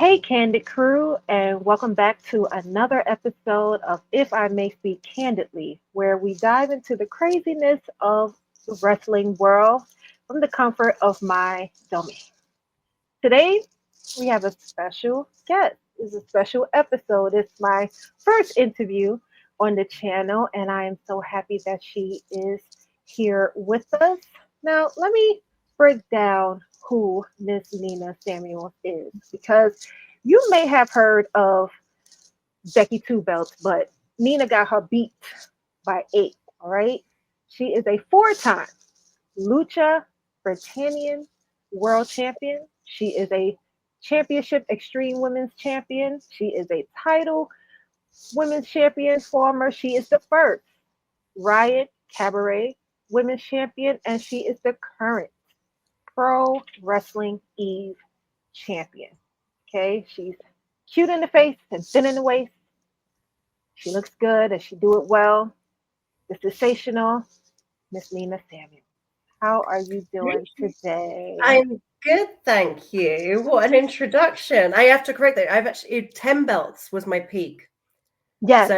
Hey, Candid crew, and welcome back to another episode of If I May Speak Candidly, where we dive into the craziness of the wrestling world from the comfort of my domain. Today, we have a special guest. It's a special episode. It's my first interview on the channel, and I am so happy that she is here with us. Now, let me break down who Miss Nina Samuels is because you may have heard of Becky Two Belts, but Nina got her beat by eight. All right. She is a four-time Lucha Britannian world champion. She is a championship extreme women's champion. She is a title women's champion former. She is the first Riot Cabaret women's champion, and she is the current Pro Wrestling Eve champion. Okay, she's cute in the face and thin in the waist. She looks good and she do it well. The sensational Miss Nina Samuel. How are you doing today? I'm good, thank you. What an introduction. I have to correct that. I've actually 10 belts was my peak. Yes.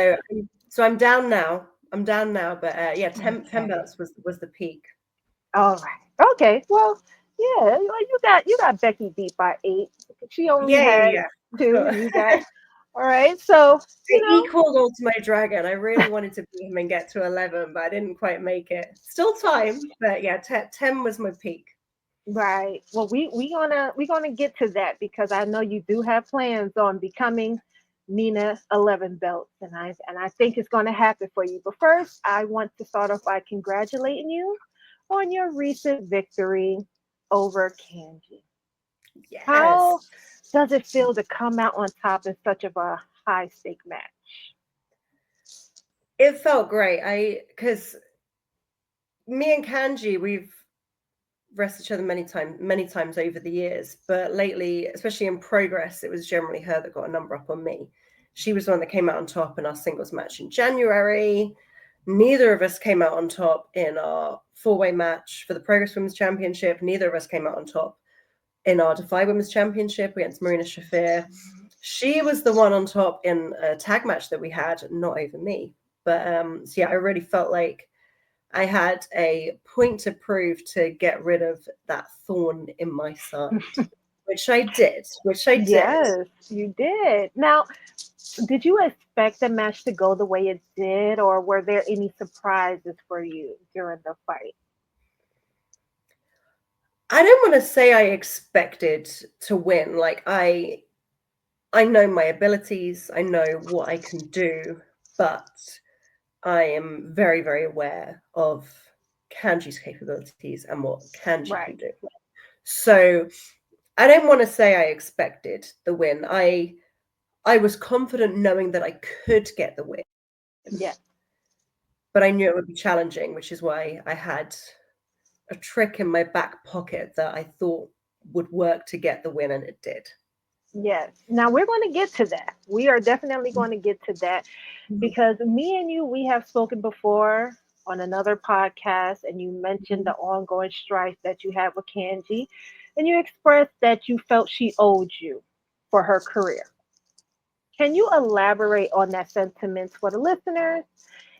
So I'm down now. I'm down now, but yeah, 10 Okay. belts was the peak. All right. Okay. Well, yeah. You got Becky beat by eight. She only Yeah, had yeah, two, yeah. and you got. All right. So I equaled Ultimate Dragon. I really wanted to beat him and get to 11, but I didn't quite make it. Still time, but yeah, 10 was my peak. right. Well, we gonna get to that because I know you do have plans on becoming Nina 11 belts, and I think it's gonna happen for you. But first, I want to start off by congratulating you on your recent victory over Kanji. Yes. How does it feel to come out on top in such of a high stake match? It felt great. Because me and Kanji, we've wrestled each other many times over the years, but lately, especially in Progress, it was generally her that got a number up on me. She was the one that came out on top in our singles match in January. Neither of us came out on top in our four-way match for the Progress Women's Championship. Neither of us came out on top in our Defy Women's Championship against Marina Shafir. She was the one on top in a tag match that we had, not over me. But so yeah, I really felt like I had a point to prove to get rid of that thorn in my side, which I did. Yes, you did. Now, did you expect the match to go the way it did, or were there any surprises for you during the fight? I don't want to say I expected to win. Like I know my abilities, I know what I can do, but I am very, very aware of Kanji's capabilities and what Kanji can Right. do. So I don't want to say I expected the win. I was confident knowing that I could get the win, Yeah. but I knew it would be challenging, which is why I had a trick in my back pocket that I thought would work to get the win, and it did. Yes. Now we're going to get to that. We are definitely going to get to that because me and you, we have spoken before on another podcast, and you mentioned the ongoing strife that you have with Kanji, and you expressed that you felt she owed you for her career. Can you elaborate on that sentiment for the listeners?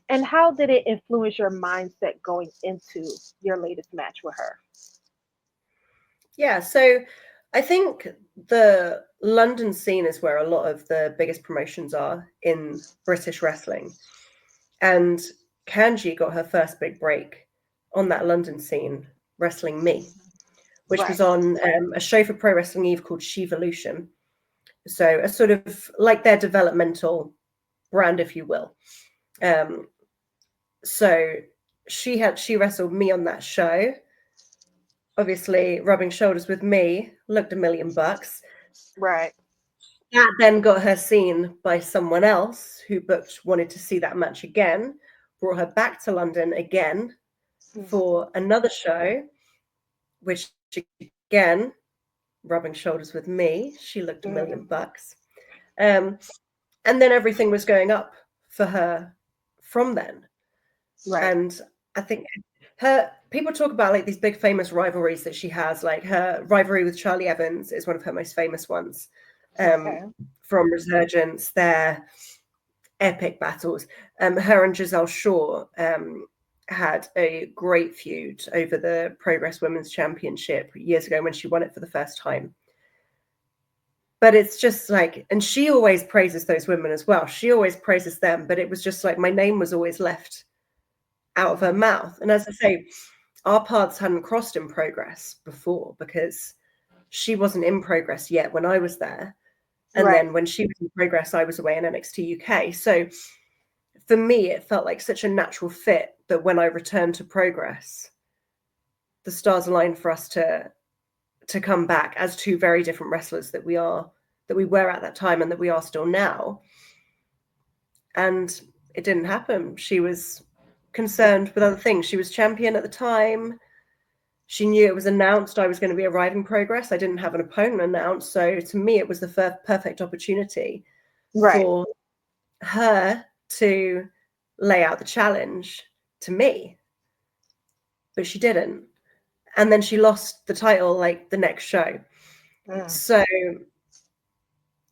And how did it influence your mindset going into your latest match with her? Yeah, so I think the London scene is where a lot of the biggest promotions are in British wrestling. And Kanji got her first big break on that London scene wrestling me, which was Right. on a show for Pro Wrestling Eve called Shevolution. So a sort of like their developmental brand, if you will. Um, so she wrestled me on that show, obviously rubbing shoulders with me, looked $1 million. Right. That then got her seen by someone else who booked wanted to see that match again, brought her back to London again Mhm. for another show, which again, rubbing shoulders with me, she looked a million Mhm. bucks. Um, and then everything was going up for her from then. Right. And I think her people talk about like these big famous rivalries that she has, like her rivalry with Charlie Evans is one of her most famous ones. Okay. from Resurgence, their epic battles. Her and Giselle Shaw had a great feud over the Progress Women's Championship years ago when she won it for the first time. But it's just like, and she always praises those women as well. She always praises them, but it was just like my name was always left out of her mouth. And as I say, our paths hadn't crossed in Progress before because she wasn't in Progress yet when I was there. And Right. then when she was in Progress, I was away in NXT UK. So for me, it felt like such a natural fit that when I returned to Progress, the stars aligned for us to come back as two very different wrestlers that we were at that time and that we are still now. And it didn't happen. She was concerned with other things. She was champion at the time. She knew it was announced I was going to be arriving Progress. I didn't have an opponent announced. So to me, it was the perfect opportunity Right. for her to lay out the challenge to me. But she didn't. And then she lost the title like the next show. So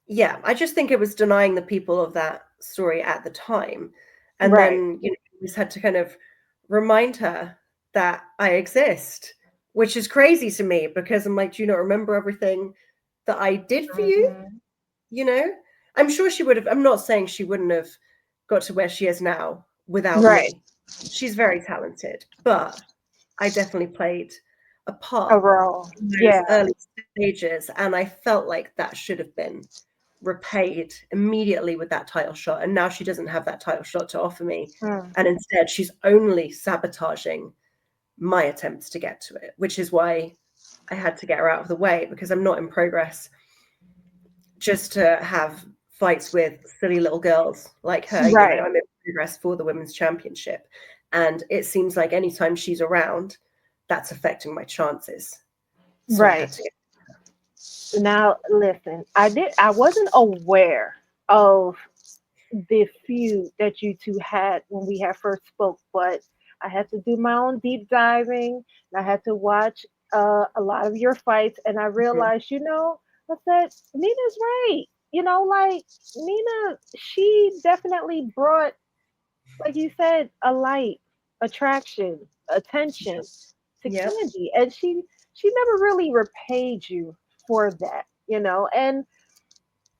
yeah, I just think it was denying the people of that story at the time. And Right. then, we just had to kind of remind her that I exist, which is crazy to me because I'm like, do you not remember everything that I did for you? I'm sure she would have. I'm not saying she wouldn't have got to where she is now without Right. me. She's very talented, but I definitely played a A part role. in those Yeah. early stages, and I felt like that should have been repaid immediately with that title shot. And now she doesn't have that title shot to offer me, and instead she's only sabotaging my attempts to get to it, which is why I had to get her out of the way, because I'm not in Progress just to have fights with silly little girls like her. Right. I'm in Progress for the women's championship, and it seems like anytime she's around, that's affecting my chances. So I had Right. to get. Now, listen, I wasn't aware of the feud that you two had when we had first spoke, but I had to do my own deep diving. And I had to watch a lot of your fights, and I realized, I said Nina's right. Like Nina, she definitely brought, like you said, a light, attraction, attention to Yep. Kanji, and she never really repaid you for that. And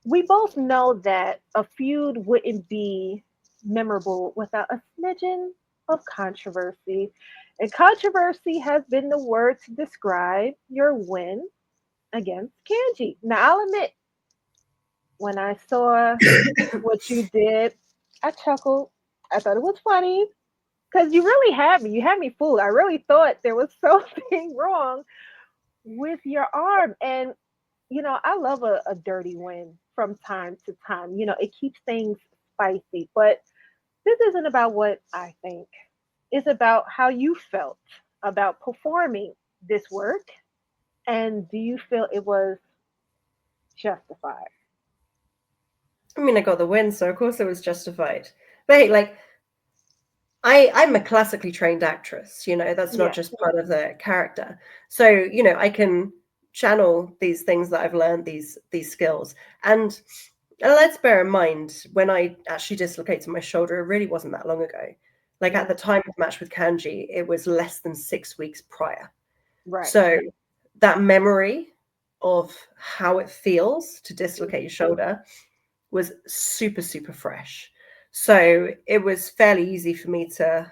we both know that a feud wouldn't be memorable without a smidgen of controversy. And controversy has been the word to describe your win against Kanji. Now, I'll admit, when I saw what you did, I chuckled. I thought it was funny because you really had me. You had me fooled. I really thought there was something wrong with your arm. And I love a dirty win from time to time. It keeps things spicy. But this isn't about what I think, it's about how you felt about performing this work. And do you feel it was justified? I mean, I got the win, so of course it was justified. But hey, like, I'm a classically trained actress, that's not Yeah. just part of the character. So, I can channel these things that I've learned, these skills. And let's bear in mind, when I actually dislocated my shoulder, it really wasn't that long ago. Like at the time of the match with Kanji, it was less than 6 weeks prior. Right. So that memory of how it feels to dislocate your shoulder was super, super fresh. So it was fairly easy for me to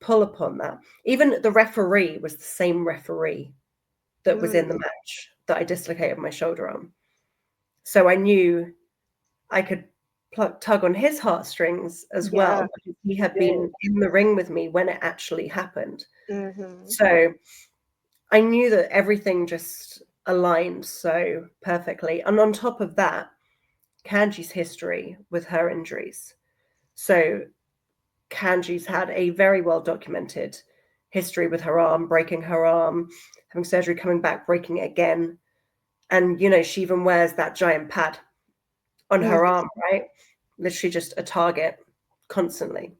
pull upon that. Even the referee was the same referee that was in the match that I dislocated my shoulder on. So I knew I could tug on his heartstrings as Yeah, well, because he you had did. been in the ring with me when it actually happened. Mm-hmm. So I knew that everything just aligned so perfectly. And on top of that, Kanji's history with her injuries. So Kanji's had a very well documented history with her arm, breaking her arm, having surgery, coming back, breaking it again. And, she even wears that giant pad on her Mm-hmm. arm, right? Literally just a target constantly.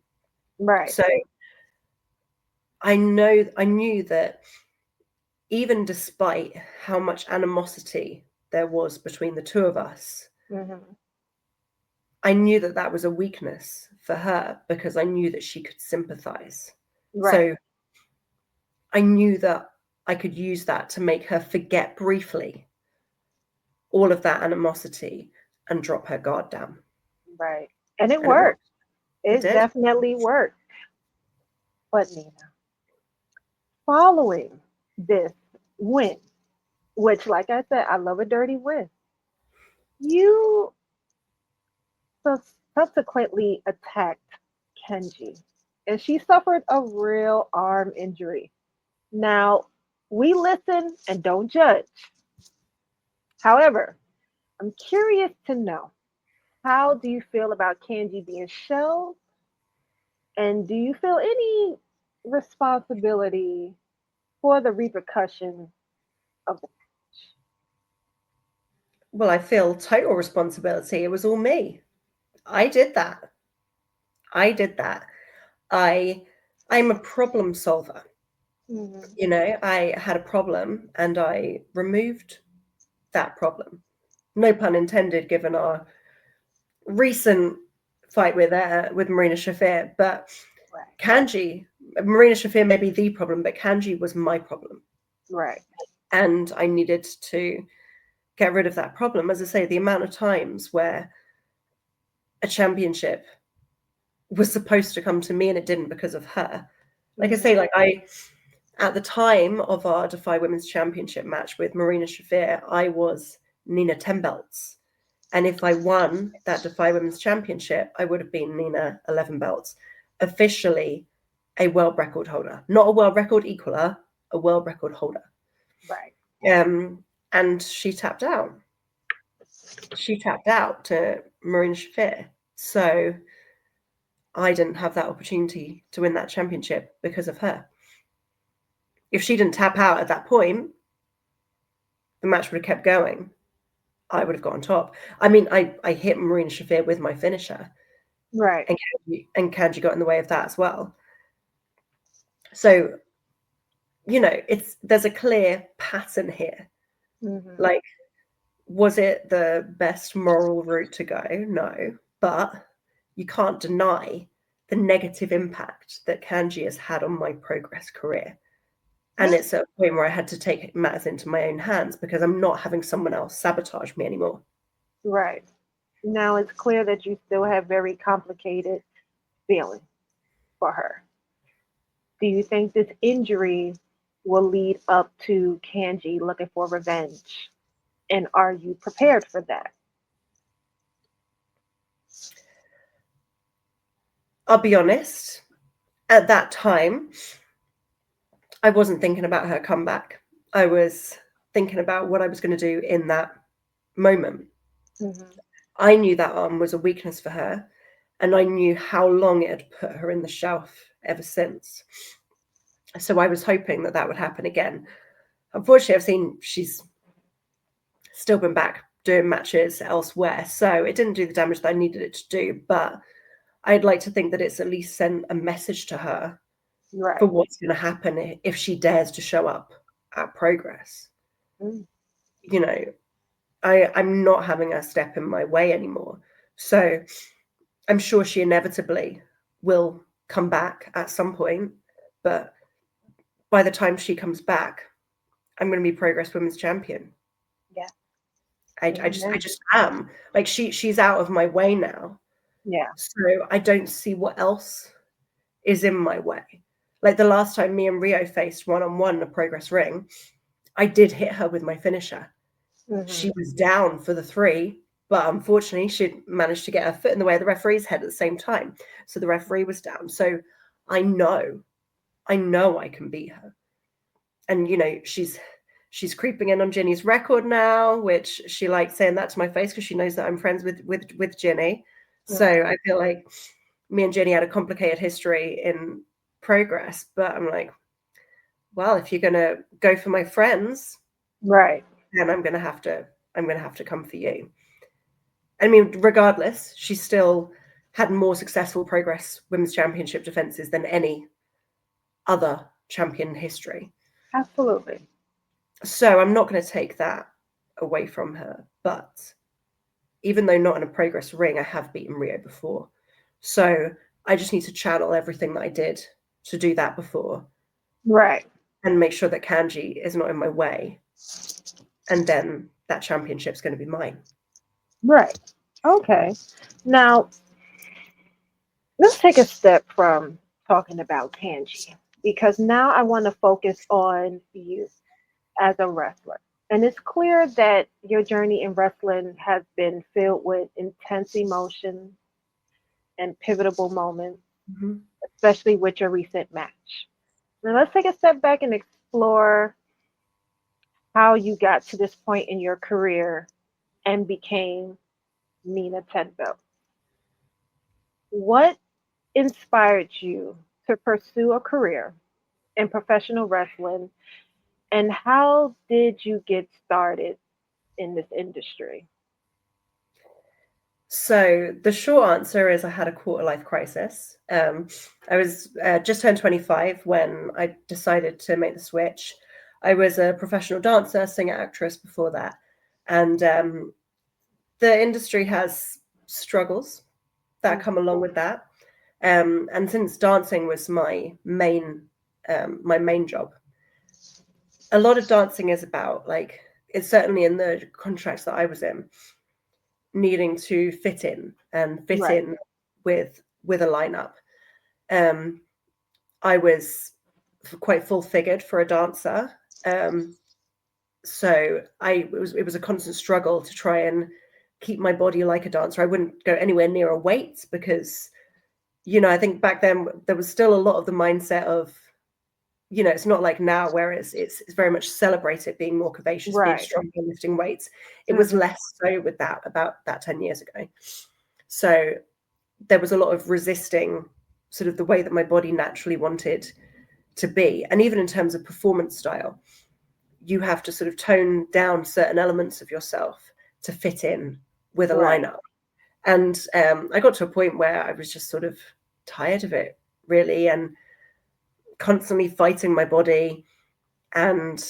Right. So I knew that even despite how much animosity there was between the two of us, Mm-hmm. I knew that that was a weakness for her because I knew that she could sympathize. Right. So I knew that I could use that to make her forget briefly all of that animosity and drop her guard down. Right. And it And it worked. worked. It It did. definitely worked. But Nina, following this win, which, like I said, I love a dirty win, you subsequently attacked Kenji, and she suffered a real arm injury. Now, we listen and don't judge. However, I'm curious to know, how do you feel about Kanji being shelved? And do you feel any responsibility for the repercussions of the match? Well, I feel total responsibility. It was all me. I did that. I did that. I I'm a problem solver. Mm-hmm. You know, I had a problem and I removed that problem. No pun intended, given our recent fight with Marina Shafir. But Right, Kanji, Marina Shafir may be the problem, but Kanji was my problem, right, and I needed to get rid of that problem. As I say, the amount of times where a championship was supposed to come to me and it didn't because of her. Like I mm-hmm. say, like I at the time of our Defy Women's Championship match with Marina Shafir, I was Nina 10 belts. And if I won that Defy Women's Championship, I would have been Nina 11 belts. Officially a world record holder. Not a world record equaler, a world record holder. Right, Um, and she tapped out. She tapped out to Marina Shafir. So I didn't have that opportunity to win that championship because of her. If she didn't tap out at that point, the match would have kept going. I would have got on top. I mean, I hit Marina Shafir with my finisher, right, and Kanji got in the way of that as well. So, you know, there's a clear pattern here. mm-hmm. Like, was it the best moral route to go? No, but you can't deny the negative impact that Kanji has had on my progress career. And it's at a point where I had to take matters into my own hands because I'm not having someone else sabotage me anymore. Right. Now it's clear that you still have very complicated feelings for her. Do you think this injury will lead up to Kanji looking for revenge? And are you prepared for that? I'll be honest, at that time, I wasn't thinking about her comeback. I was thinking about what I was going to do in that moment. Mm-hmm. I knew that arm was a weakness for her, and I knew how long it had put her in the shelf ever since. So I was hoping that that would happen again. Unfortunately, I've seen she's still been back doing matches elsewhere, so it didn't do the damage that I needed it to do. But I'd like to think that it's at least sent a message to her for Right. what's going to happen if she dares to show up at Progress. Mm. You know, I'm not having her step in my way anymore. So I'm sure she inevitably will come back at some point. But by the time she comes back, I'm going to be Progress Women's Champion. Yeah. I Amen. just am. Like she's out of my way now. Yeah. So I don't see what else is in my way. Like the last time me and Rio faced one-on-one in a Progress ring, I did hit her with my finisher. Mm-hmm. She was down for the 3, but unfortunately she managed to get her foot in the way of the referee's head at the same time. So the referee was down. So I know I can beat her. And you know, she's creeping in on Ginny's record now, which she likes saying that to my face because she knows that I'm friends with Ginny. So Mm-hmm. I feel like me and Ginny had a complicated history in Progress, but I'm like, well, if you're gonna go for my friends, Right. then I'm gonna have to come for you. I mean, regardless, she still had more successful Progress Women's Championship defenses than any other champion in history. Absolutely. So I'm not going to take that away from her. But even though not in a progress ring, I have beaten Rio before. So I just need to channel everything that I did to do that before. Right. And make sure that Kanji is not in my way. And then that championship's going to be mine. Right. Okay. Now, let's take a step from talking about Kanji because now I want to focus on you as a wrestler. And it's clear that your journey in wrestling has been filled with intense emotions and pivotal moments, Mm-hmm. especially with your recent match. Now, let's take a step back and explore how you got to this point in your career and became Nina Tenbo. What inspired you to pursue a career in professional wrestling, and how did you get started in this industry? So the short answer is I had a quarter life crisis. I was just turned 25 when I decided to make the switch. I was a professional dancer, singer, actress before that. And the industry has struggles that come along with that. And since dancing was my main job, a lot of dancing is about, like, it's certainly in the contracts that I was in, needing to fit in and fit Right, in with a lineup. Um, I was quite full figured for a dancer, so it was a constant struggle to try and keep my body like a dancer. I wouldn't go anywhere near a weight because, I think back then there was still a lot of the mindset of, it's not like now where it's very much celebrated being more curvaceous, being right. stronger, lifting weights. It was Hmm. less so with that about that 10 years ago. So there was a lot of resisting sort of the way that my body naturally wanted to be. And even in terms of performance style, you have to sort of tone down certain elements of yourself to fit in with a Right, lineup. And I got to a point where I was just sort of tired of it, really, and constantly fighting my body. And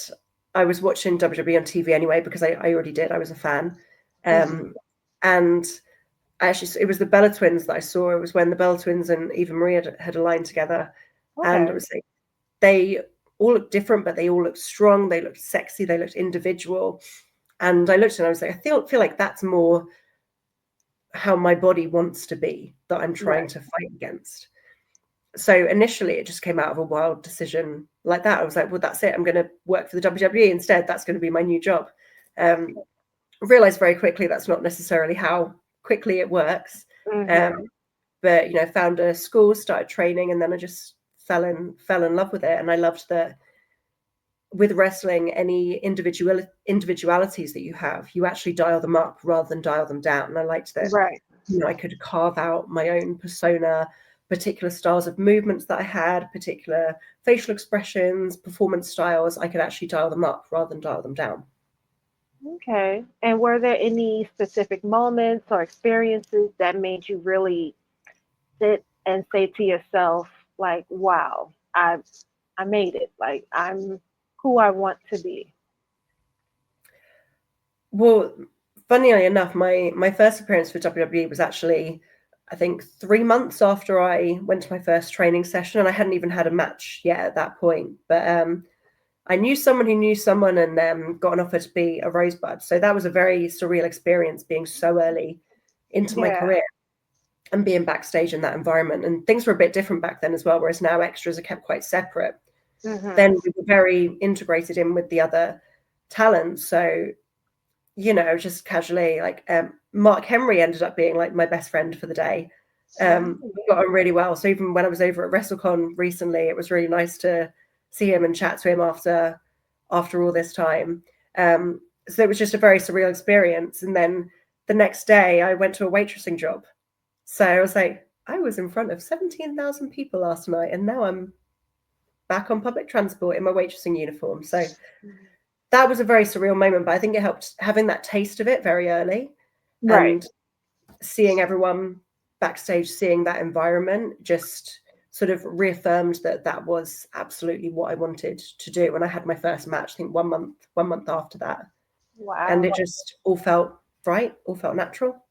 I was watching WWE on TV anyway because I already did. I was a fan. hmm, And it was the Bella Twins that I saw. It was when the Bella Twins and Eva Marie had aligned together. And it okay, was like, they all looked different, but they all looked strong. They looked sexy. They looked individual. And I looked and I was like, I feel like that's more how my body wants to be that I'm trying right, to fight against. So initially it just came out of a wild decision like that. I was like, well, that's it. I'm going to work for the WWE instead. That's going to be my new job. Realized very quickly that's not necessarily how quickly it works. hmm, Um, but found a school, started training, and then I just fell in love with it. And I loved that with wrestling, any individualities that you have, you actually dial them up rather than dial them down. And I liked that, right. I could carve out my own persona, particular styles of movements that I had, particular facial expressions, performance styles. I could actually dial them up rather than dial them down. Okay. And were there any specific moments or experiences that made you really sit and say to yourself, like, wow, I made it. Like I'm who I want to be. Well, funnily enough, my first appearance for WWE was actually, I think, 3 months after I went to my first training session, and I hadn't even had a match yet at that point. But I knew someone who knew someone, and got an offer to be a Rosebud. So that was a very surreal experience, being so early into my Yeah. career and being backstage in that environment. And things were a bit different back then as well, whereas now extras are kept quite separate. Hmm. Then we were very integrated in with the other talent. So just casually, like, Mark Henry ended up being like my best friend for the day. We got on really well. So even when I was over at WrestleCon recently, it was really nice to see him and chat to him after all this time. So it was just a very surreal experience. And then the next day, I went to a waitressing job. So I was like, I was in front of 17,000 people last night, and now I'm back on public transport in my waitressing uniform. So that was a very surreal moment, but I think it helped having that taste of it very early Right. and seeing everyone backstage, seeing that environment just sort of reaffirmed that that was absolutely what I wanted to do. When I had my first match, I think 1 month after that. and Wow. it just all felt right, all felt natural.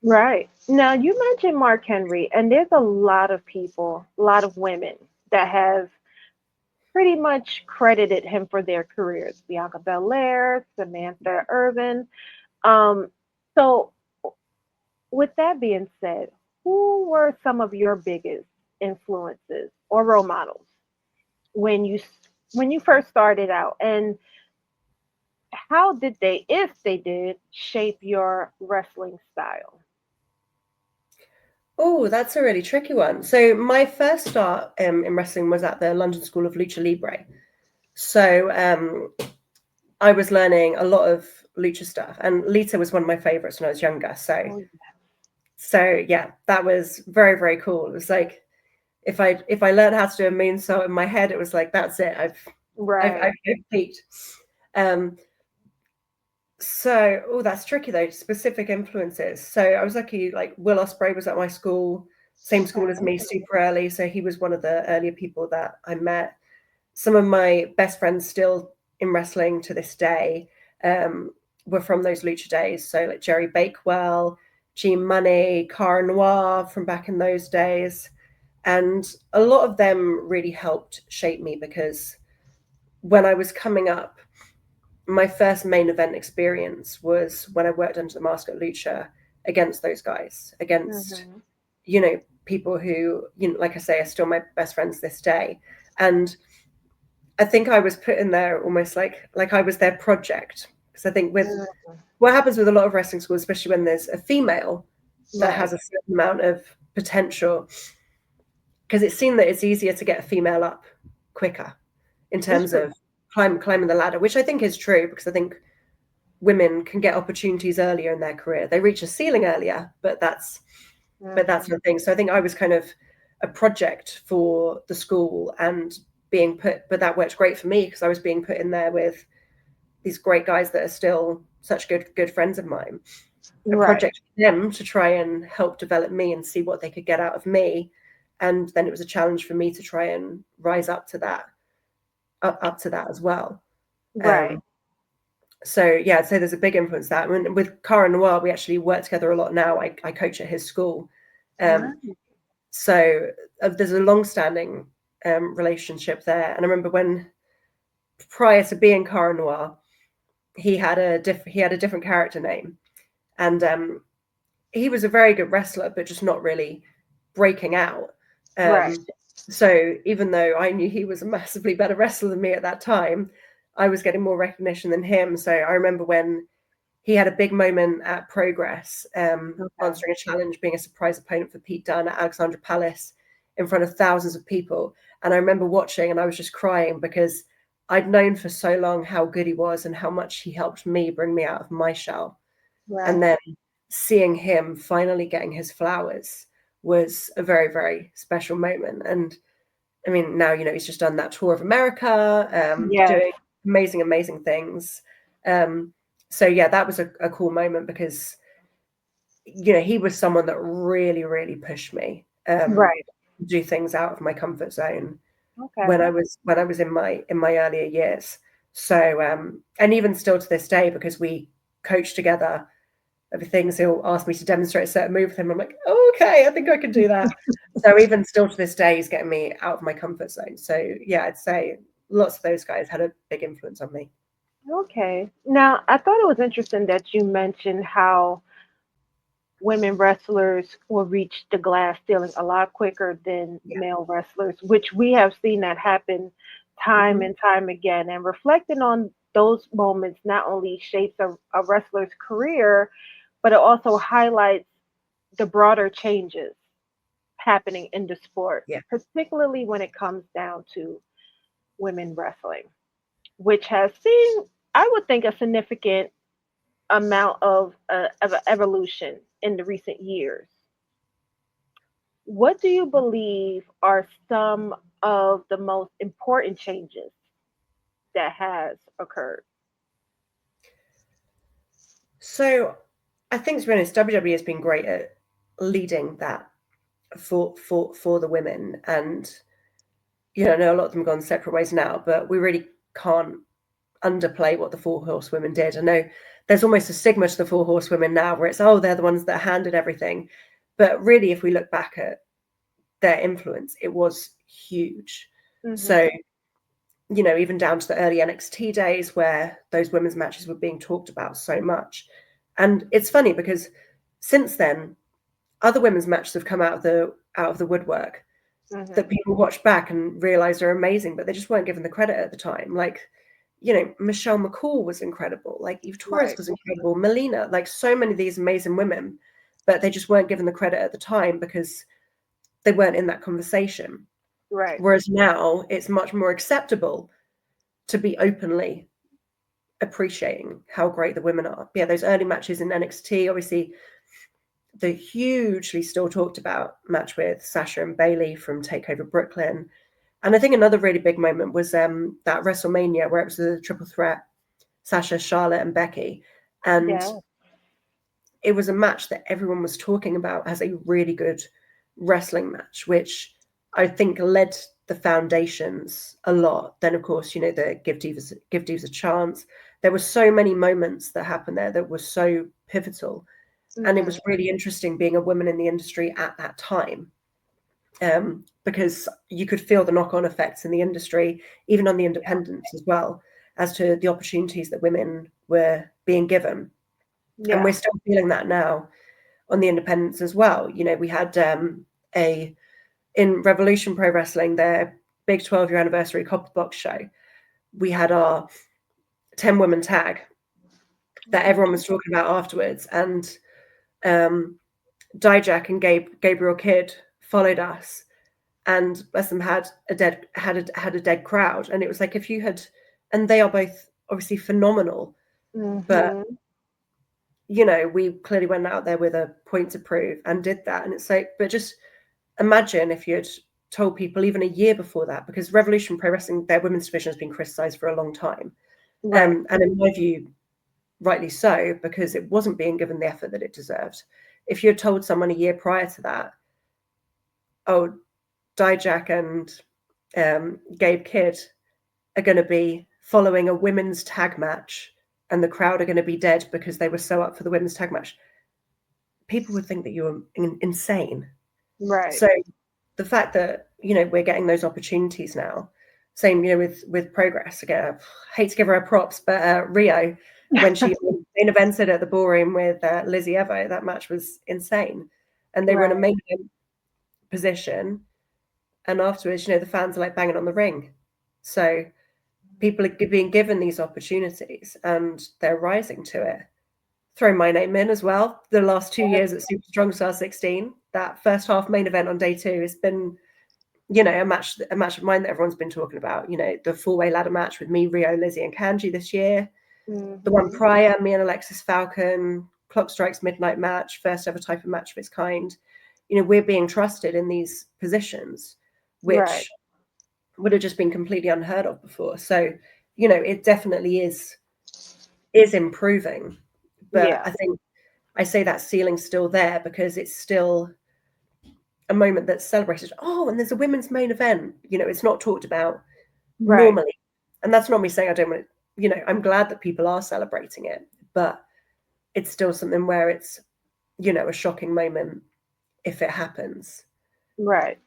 Right. Now, you mentioned Mark Henry, and there's a lot of people, a lot of women that have pretty much credited him for their careers. Bianca Belair, Samantha Irvin. Um, so, with that being said, who were some of your biggest influences or role models when when you first started out, and how did they, if they did, shape your wrestling style? Oh, that's a really tricky one. So my first start in wrestling was at the London School of Lucha Libre. So I was learning a lot of lucha stuff, and Lita was one of my favorites when I was younger. So Oh, so yeah, that was very very cool. It was like if I learned how to do a moonsault in my head, it was like that's it. right. I've peaked. Um, So, oh, that's tricky though. Specific influences. So I was lucky, like Will Ospreay was at my school, same school as Okay. me, super early. So he was one of the earlier people that I met. Some of my best friends still in wrestling to this day um, were from those lucha days. So like Jerry Bakewell, G Money, Cara Noir from back in those days. And a lot of them really helped shape me because when I was coming up, my first main event experience was when I worked under the mask at Lucha against those guys, against, Hmm. you know, people who, you know, like I say, are still my best friends this day. And I think I was put in there almost like I was their project. Because I think with what happens with a lot of wrestling schools, especially when there's a female that has Right. a certain amount of potential, because it's seen that it's easier to get a female up quicker in It's terms true. of climbing the ladder, which I think is true because I think women can get opportunities earlier in their career. They reach a ceiling earlier, but that's Hmm. the thing. So I think I was kind of a project for the school and being put, but that worked great for me because I was being put in there with these great guys that are still such good friends of mine. A Right. project for them to try and help develop me and see what they could get out of me. And then it was a challenge for me to try and rise up to that, up to that as well. Right. Um, so yeah, I'd say there's a big influence that. I mean, with Cara Noir, we actually work together a lot now. I coach at his school, um, Right. so there's a long-standing relationship there. And I remember when prior to being Cara Noir, he had a different character name, and he was a very good wrestler, but just not really breaking out. Right. Um, so even though I knew he was a massively better wrestler than me at that time, I was getting more recognition than him. So I remember when he had a big moment at Progress, Okay. answering a challenge, being a surprise opponent for Pete Dunne at Alexandra Palace in front of thousands of people. And I remember watching and I was just crying because I'd known for so long how good he was and how much he helped me bring me out of my shell. And Right. then seeing him finally getting his flowers was a very, very special moment. And I mean, now, you know, he's just done that tour of America, Yes. doing amazing, amazing things. Um, so yeah, that was a cool moment because, you know, he was someone that really, really pushed me Right. to do things out of my comfort zone Okay. when I was in my earlier years. So and even still to this day, because we coach together of things, he'll ask me to demonstrate a certain move with him. I'm like, oh, okay, I think I can do that. So even still to this day, he's getting me out of my comfort zone. So yeah, I'd say lots of those guys had a big influence on me. Okay. Now, I thought it was interesting that you mentioned how women wrestlers will reach the glass ceiling a lot quicker than Yeah. male wrestlers, which we have seen that happen time Hmm. and time again. And reflecting on those moments not only shapes a wrestler's career, but it also highlights the broader changes happening in the sport, Yeah. particularly when it comes down to women wrestling, which has seen, I would think, a significant amount of evolution in the recent years. What do you believe are some of the most important changes that has occurred? So I think, to be honest, WWE has been great at leading that for the women. And you know, I know a lot of them have gone separate ways now, but we really can't underplay what the Four Horsewomen did. I know there's almost a stigma to the Four Horsewomen now where it's, oh, they're the ones that handed everything. But really, if we look back at their influence, it was huge. So, even down to the early NXT days where those women's matches were being talked about so much. And it's funny because since then, other women's matches have come out of the woodwork that people watch back and realize are amazing, but they just weren't given the credit at the time. Like, Michelle McCall was incredible. Like Eve Torres was incredible. Melina, like so many of these amazing women, but they just weren't given the credit at the time because they weren't in that conversation. Right. Whereas now it's much more acceptable to be openly appreciating how great the women are. Yeah, those early matches in NXT, obviously the hugely still talked about match with Sasha and Bayley from TakeOver Brooklyn. And I think another really big moment was that WrestleMania where it was a triple threat, Sasha, Charlotte, and Becky. And it was a match that everyone was talking about as a really good wrestling match, which I think led the foundations a lot. Then, of course, the Give Divas a Chance. There were so many moments that happened there that were so pivotal. And it was really interesting being a woman in the industry at that time. Because you could feel the knock-on effects in the industry, even on the independents as well, as to the opportunities that women were being given. And we're still feeling that now on the independents as well. We had in Revolution Pro Wrestling, their big 12-year anniversary Copper Box show, we had our 10-woman tag that everyone was talking about afterwards. And Dijak and Gabriel Kidd followed us, and Westham had a dead crowd. And it was like, and they are both obviously phenomenal, but we clearly went out there with a point to prove and did that. And it's like, but just imagine if you'd told people even a year before that, because Revolution Pro Wrestling, their women's division has been criticized for a long time. And in my view, rightly so, because it wasn't being given the effort that it deserved. If you had told someone a year prior to that, oh, Dijak and Gabe Kidd are going to be following a women's tag match and the crowd are going to be dead because they were so up for the women's tag match, people would think that you were insane. Right. So the fact that, we're getting those opportunities now, same, with Progress. Again, I hate to give her props, but Rio, when she main evented at the Ballroom with Lizzie Evo, that match was insane. And they were in a main event position. And afterwards, the fans are like banging on the ring. So people are being given these opportunities and they're rising to it. Throw my name in as well. The last 2 years at Super Strong Star 16, that first half main event on day 2 has been, a match of mine that everyone's been talking about. The 4-way ladder match with me, Rio, Lizzie, and Kanji this year. The one prior, me and Alexis Falcon, Clock Strikes Midnight match, first ever type of match of its kind. We're being trusted in these positions, which would have just been completely unheard of before. So, it definitely is improving. But I think I say that ceiling's still there because it's still a moment that's celebrated. Oh, and there's a women's main event. It's not talked about normally. And that's not me saying I don't want to, I'm glad that people are celebrating it, but it's still something where it's, a shocking moment if it happens. Right.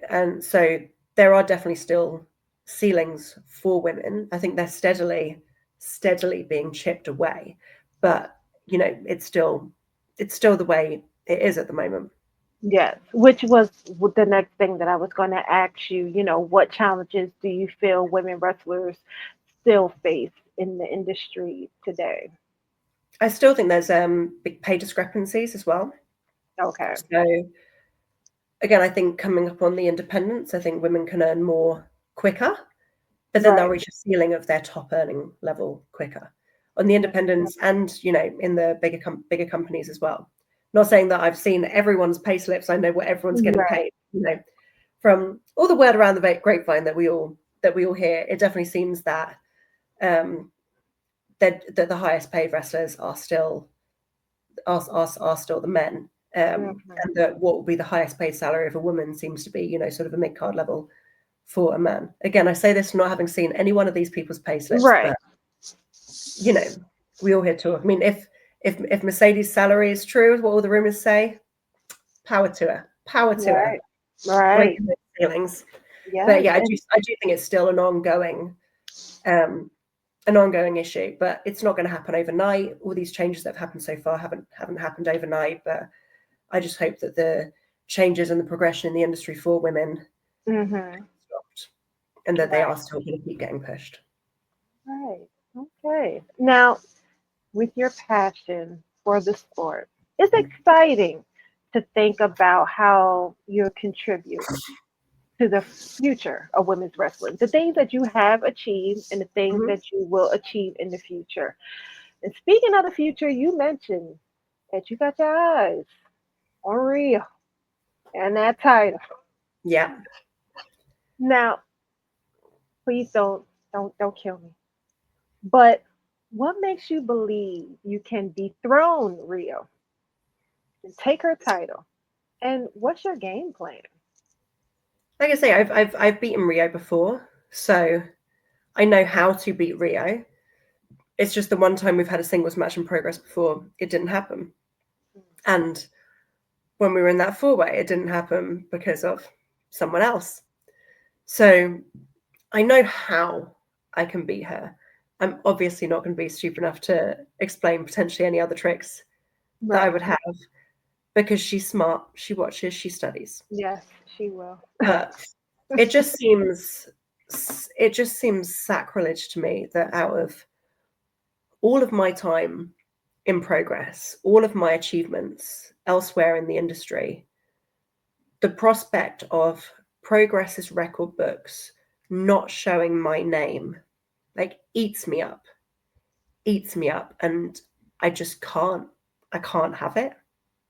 And so there are definitely still ceilings for women. I think they're steadily being chipped away, but it's still the way it is at the moment. Yes, which was the next thing that I was going to ask you. What challenges do you feel women wrestlers still face in the industry today? I still think there's big pay discrepancies as well. Okay. So again, I think coming up on the independents, I think women can earn more quicker, but then they'll reach a ceiling of their top earning level quicker on the independents and, in the bigger companies as well. Not saying that I've seen everyone's pay slips. I know what everyone's getting paid, from all the word around the grapevine that we all hear. It definitely seems that that the highest paid wrestlers are still the men. And that what will be the highest paid salary of a woman seems to be, sort of a mid-card level for a man. Again, I say this not having seen any one of these people's pay slips, Right. but you know, we all hear talk. I mean, if Mercedes' salary is true, what all the rumors say, power to her, power to her, Right. Right. breaking those ceilings. But Yes. yeah, I And do think it's still an ongoing issue, but it's not going to happen overnight. All these changes that have happened so far haven't happened overnight, but I just hope that the changes and the progression in the industry for women stopped, and that they right. are still going to keep getting pushed. Right. Okay. Now, with your passion for the sport, it's exciting to think about how you contribute to the future of women's wrestling, the things that you have achieved and the things Mhm. that you will achieve in the future. And speaking of the future, you mentioned that you got your eyes on Rio and that title. Yeah. Now, please don't kill me. But what makes you believe you can dethrone Rio and take her title? And what's your game plan? Like I say, I've beaten Rio before, so I know how to beat Rio. It's just the one time we've had a singles match in progress before, it didn't happen. And when we were in that four-way, it didn't happen because of someone else. So I know how I can beat her. I'm obviously not going to be stupid enough to explain potentially any other tricks that I Right. would have, because she's smart, she watches, she studies. Yes, she will. But it just seems sacrilege to me that out of all of my time in progress, all of my achievements elsewhere in the industry, the prospect of Progress's record books not showing my name like eats me up, and I just can't have it.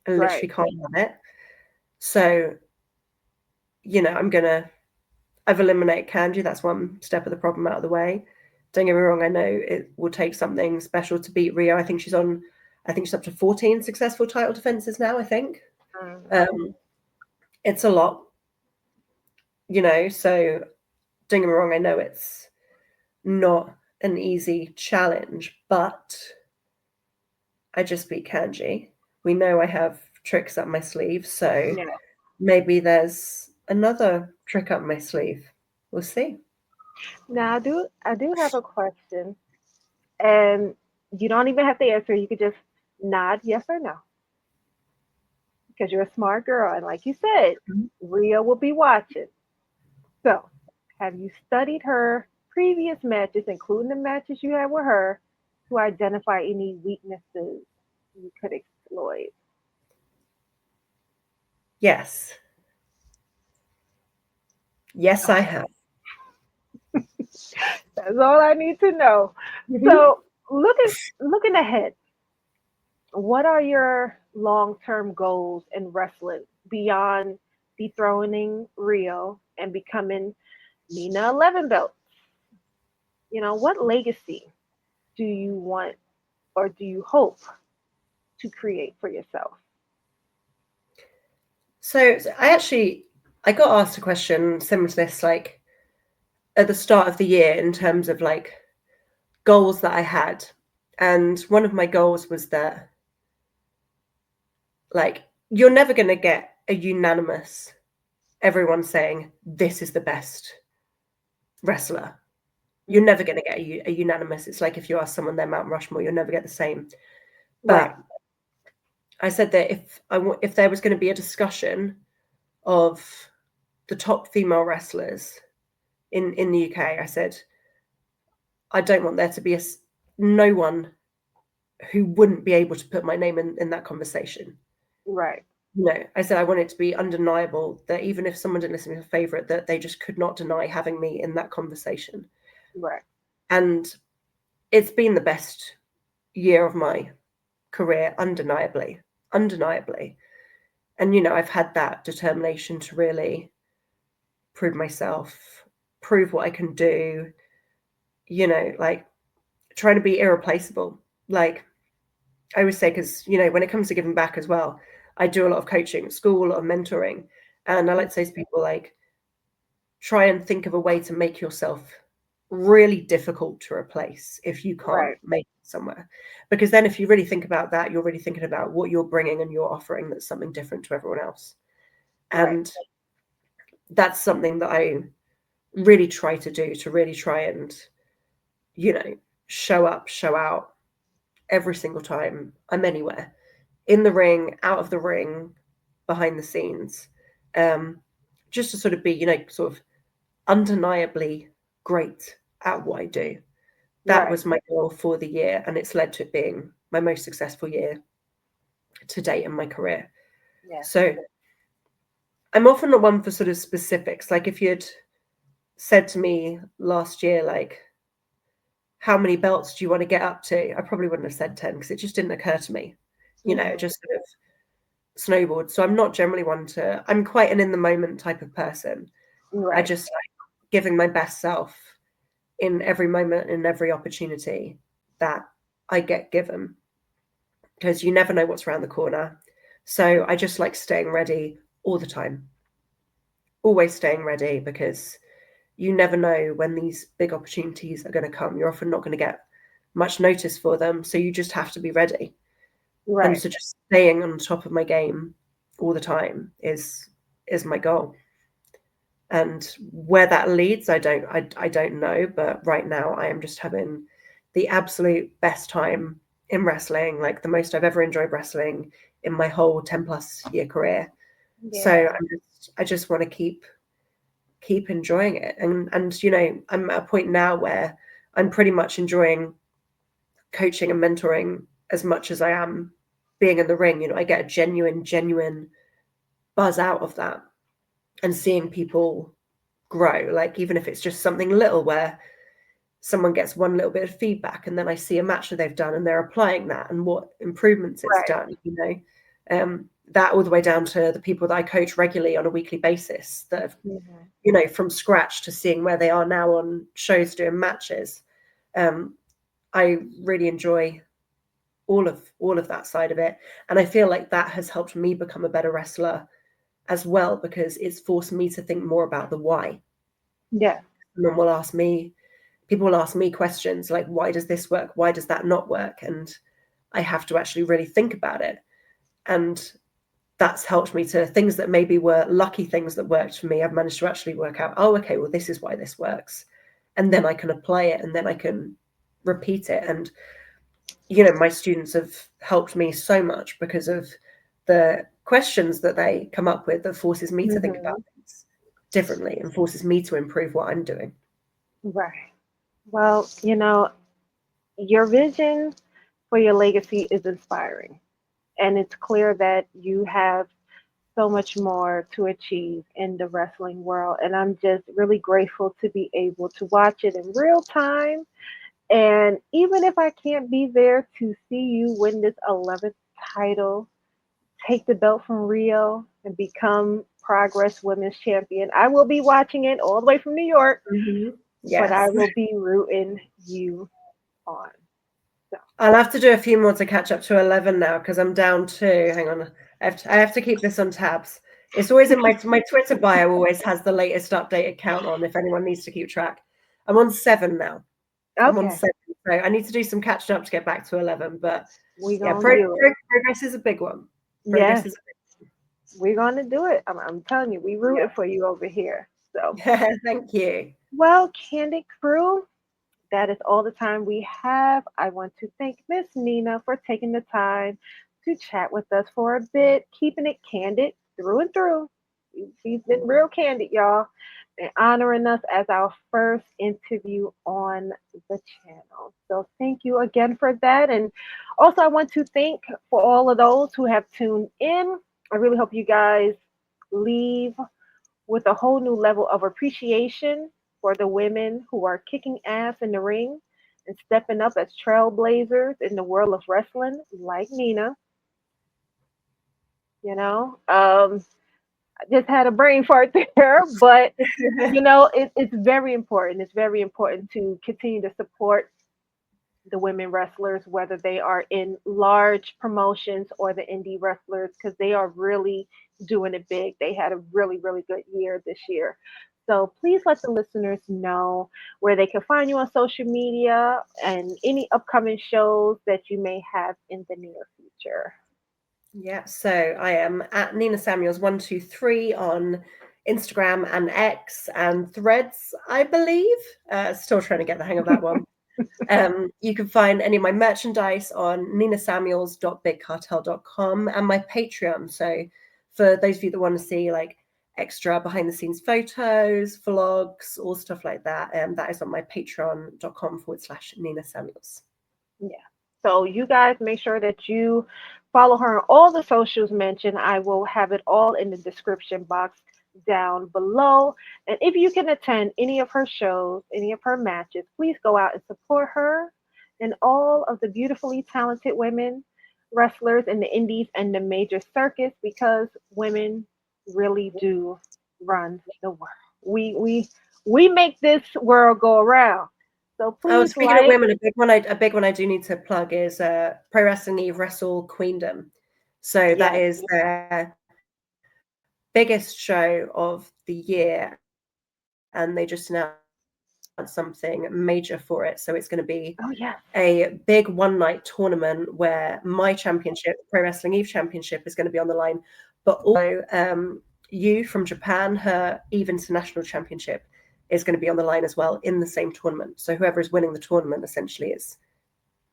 I Right. literally can't have it. So, I've eliminated Kanji. That's one step of the problem out of the way. Don't get me wrong, I know it will take something special to beat Rio. I think she's up to 14 successful title defenses now, I think. Mm-hmm. It's a lot, so don't get me wrong, I know it's not an easy challenge, but I just beat Kanji. We know I have tricks up my sleeve, so Yeah. maybe there's another trick up my sleeve. We'll see. Now I do have a question, and you don't even have to answer. You could just nod yes or no because you're a smart girl, and like you said, Mhm. Rio will be watching. So, have you studied her previous matches, including the matches you had with her, to identify any weaknesses you could exploit? Yes. Yes, I have. That's all I need to know. Mhm. So, looking ahead, what are your long-term goals in wrestling beyond dethroning Rio and becoming Nina 11 belt? What legacy do you want or do you hope to create for yourself? So I got asked a question similar to this, like at the start of the year, in terms of like goals that I had. And one of my goals was that, like, you're never going to get a unanimous, everyone saying, this is the best wrestler. You're never going to get a unanimous. It's like if you ask someone their Mount Rushmore, you'll never get the same. Right, But I said that if there was going to be a discussion of the top female wrestlers in the UK, I said I don't want there to be no one who wouldn't be able to put my name in that conversation. right, I said I want it to be undeniable that even if someone didn't listen to my favorite, that they just could not deny having me in that conversation. right. And it's been the best year of my career, undeniably, undeniably. And I've had that determination to really prove myself, prove what I can do, like trying to be irreplaceable. Like I always say, because when it comes to giving back as well, I do a lot of coaching at school, a lot of mentoring, and I like to say to people, like, try and think of a way to make yourself really difficult to replace if you can't Right. make it somewhere. Because then if you really think about that, you're really thinking about what you're bringing and you're offering that's something different to everyone else. Right. And that's something that I really try to do, to really try and, you know, show up, show out every single time I'm anywhere, in the ring, out of the ring, behind the scenes, um, just to sort of be, you know, sort of undeniably great at what I do. That Right. was my goal for the year, and it's led to it being my most successful year to date in my career. Yeah. So I'm often the one for sort of specifics. Like if you'd said to me last year, like, how many belts do you want to get up to? I probably wouldn't have said 10 because it just didn't occur to me. You know, it Hmm. just sort of snowboard. So I'm not generally one to, I'm quite an in the moment type of person. I Right. just like giving my best self in every moment, in every opportunity that I get given, because you never know what's around the corner. So I just like staying ready all the time, always staying ready, because you never know when these big opportunities are going to come. You're often not going to get much notice for them. So you just have to be ready. And Right. so just staying on top of my game all the time is my goal. And where that leads, I don't know. But right now I am just having the absolute best time in wrestling, like the most I've ever enjoyed wrestling in my whole 10 plus year career. So Yeah. I just want to keep enjoying it. And you know, I'm at a point now where I'm pretty much enjoying coaching and mentoring as much as I am being in the ring. You know, I get a genuine buzz out of that, and seeing people grow, like even if it's just something little where someone gets one little bit of feedback and then I see a match that they've done and they're applying that and what improvements it's Right. done, you know, that all the way down to the people that I coach regularly on a weekly basis that have, Hmm. you know, from scratch to seeing where they are now on shows doing matches. um, I really enjoy all of that side of it, and I feel like that has helped me become a better wrestler as well, because it's forced me to think more about the why. Yeah. Someone will ask me People will ask me questions like, why does this work, why does that not work, and I have to actually really think about it. And that's helped me to things that maybe were lucky things that worked for me. I've managed to actually work out, oh, okay, well, this is why this works, and then I can apply it, and then I can repeat it. And you know, my students have helped me so much because of the questions that they come up with, that forces me to think about Hmm. things differently and forces me to improve what I'm doing. Right. Well, your vision for your legacy is inspiring. And it's clear that you have so much more to achieve in the wrestling world. And I'm just really grateful to be able to watch it in real time. And even if I can't be there to see you win this 11th title, take the belt from Rio, and become Progress Women's Champion, I will be watching it all the way from New York, Hmm. but I Yes. will be rooting you on. So, I'll have to do a few more to catch up to 11 now, because I'm down to, hang on, I have to keep this on tabs. It's always in my Twitter bio, always has the latest updated count on if anyone needs to keep track. I'm on 7 now. I'm on okay, 7. So I need to do some catching up to get back to 11. But we're yeah, going to do it. progress is a big one. Progress Yes, is we're going to do it. I'm telling you, we rooted for you over here. So, yeah. Thank you. well, Candid Crew, that is all the time we have. I want to thank Miss Nina for taking the time to chat with us for a bit, keeping it candid through and through. She's been real candid, y'all, and honoring us as our first interview on the channel. So thank you again for that. And also, I want to thank for all of those who have tuned in. I really hope you guys leave with a whole new level of appreciation for the women who are kicking ass in the ring and stepping up as trailblazers in the world of wrestling, like Nina. I just had a brain fart there, but it's very important. It's very important to continue to support the women wrestlers, whether they are in large promotions or the indie wrestlers, because they are really doing it big. They had a really, really good year this year. So please let the listeners know where they can find you on social media and any upcoming shows that you may have in the near future. Yeah, so I am at Nina Samuels 123 on Instagram and X and Threads, I believe. Still trying to get the hang of that one. You can find any of my merchandise on ninasamuels.bigcartel.com and my Patreon. So for those of you that want to see like extra behind the scenes photos, vlogs, all stuff like that, that is on my patreon.com/Nina Samuels. Yeah. So you guys make sure that you follow her on all the socials mentioned. I will have it all in the description box down below. And if you can attend any of her shows, any of her matches, please go out and support her and all of the beautifully talented women wrestlers in the indies and the major circus because women really do run the world. We make this world go around. So Oh, please speaking of like. women, a big one I do need to plug is Pro Wrestling Eve Wrestle Queendom. So that Yes. is their biggest show of the year, and they just announced something major for it. So it's going to be Oh yes. a big one night tournament where my championship, Pro Wrestling Eve Championship, is going to be on the line, but also you from Japan, her Eve International Championship is going to be on the line as well in the same tournament. So whoever is winning the tournament essentially is,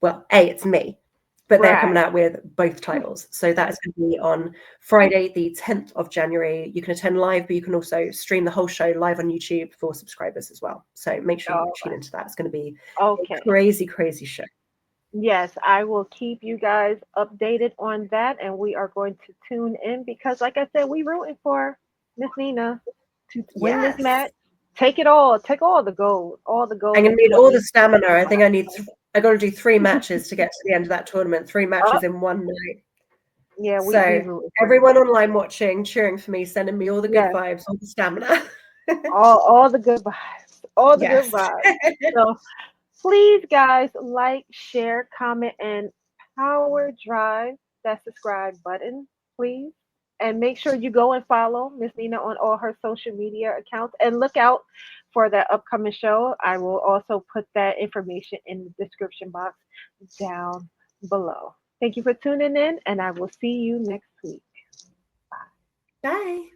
well, it's me, but they're coming Right. out with both titles. So that is going to be on Friday, the 10th of January. You can attend live, but you can also stream the whole show live on YouTube for subscribers as well. So make sure you All tune into that. It's going to be right. a Okay. crazy, crazy show. Yes, I will keep you guys updated on that, and we are going to tune in because, like I said, we rooting for Miss Nina to win this Yes. match. Take all the I'm gold going that to need comes all the with stamina. I think it. I got to do 3 matches to get to the end of that tournament, 3 matches Oh, in one night. yeah, we So rooting for you. everyone online watching, cheering for me, sending me all the good Yes, vibes, all the stamina. all the good vibes, all the good Yes. vibes. So please, guys, like, share, comment, and power drive that subscribe button, please. And make sure you go and follow Miss Nina on all her social media accounts and look out for that upcoming show. I will also put that information in the description box down below. Thank you for tuning in, and I will see you next week. Bye.